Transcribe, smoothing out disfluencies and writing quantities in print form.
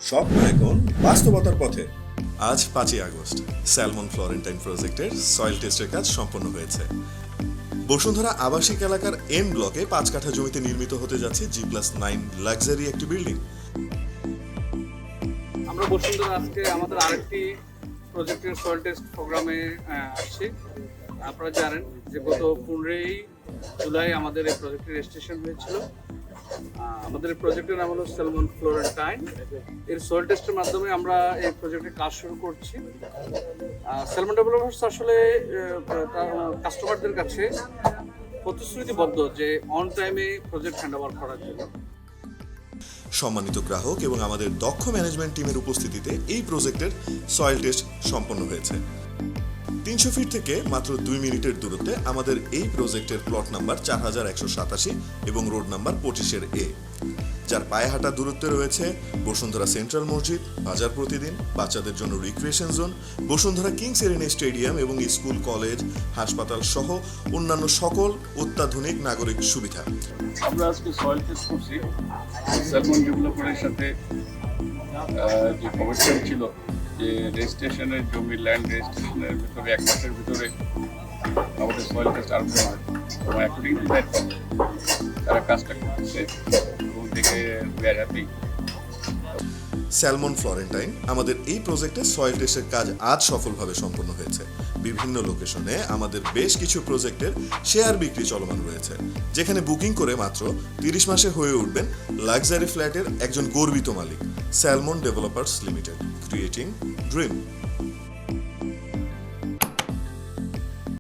স্বপ্ন এখন বাস্তবতার পথে। আজ 5ই আগস্ট স্যালমন ফ্লোরেন্টাইন প্রজেক্টের সয়েল টেস্টের কাজ সম্পন্ন হয়েছে। বসুন্ধরা আবাসিক এলাকার এন ব্লকে 5 কাঠা জমিতে নির্মিত হতে যাচ্ছে G+9 লাক্সারি একটি বিল্ডিং। আমরা বসুন্ধরা আজকে আমাদের আরেকটি প্রজেক্টের সয়েল টেস্ট প্রোগ্রামে আসছি। আপনারা জানেন যে গত 15ই জুলাই আমাদের এই প্রজেক্টের রেজিস্ট্রেশন হয়েছিল। আমাদের এই প্রজেক্টের নাম হলো স্যালমন ফ্লোরেন্টাইন। এর সয়েল টেস্টের মাধ্যমে আমরা এই প্রজেক্টের কাজ শুরু করছি। স্যালমন ডেভেলপার্স আসলে কাস্টমারদের কাছে প্রতিশ্রুতিবদ্ধ যে অন টাইমে প্রজেক্ট হ্যান্ড ওভার করার জন্য। সম্মানিত গ্রাহক এবং আমাদের দক্ষ ম্যানেজমেন্ট টিমের উপস্থিতিতে এই প্রজেক্টের সয়েল টেস্ট সম্পন্ন হয়েছে। 300 ফিট থেকে মাত্র 2 মিনিটের দূরত্বে আমাদের এই প্রজেক্টের প্লট নাম্বার 4187 এবং রোড নাম্বার 25 এ, যার পায়ে হাঁটা দূরত্বে রয়েছে বসুন্ধরা সেন্ট্রাল মসজিদ, বাজার প্রতিদিন, বাচ্চাদের জন্য recreation zone, Bashundhara Kings Arena stadium এবং স্কুল, কলেজ, হাসপাতাল সহ অন্যান্য সকল অত্যাধুনিক নাগরিক সুবিধা। আমরা আজকে সয়েল টেস্ট করছি স্যালমন ডেভেলপারের সাথে। যে কমিশন ছিল যে রেজিস্ট্রেশনের জমি ল্যান্ড রেজিস্ট্রেশনের ভিতরে 1 মাসের ভিতরে আমাদের সয়েল টেস্ট আরম্ভ হয় এবং অ্যাকর্ডিং টু দ্যাট তারা কাজটা করতেছে এবং দেখে we are happy. Salmon Florentine আমাদের এই প্রজেক্টে সয়েল টেস্টের কাজ আজ সফলভাবে সম্পন্ন হয়েছে। বিভিন্ন লোকেশনে আমাদের বেশ কিছু প্রজেক্টের শেয়ার বিক্রি চলমান রয়েছে, যেখানে বুকিং করে মাত্র 30 মাসে হয়ে উঠবেন লাক্সারি ফ্ল্যাটের একজন গর্বিত মালিক। Salmon Developers Limited, creating dream.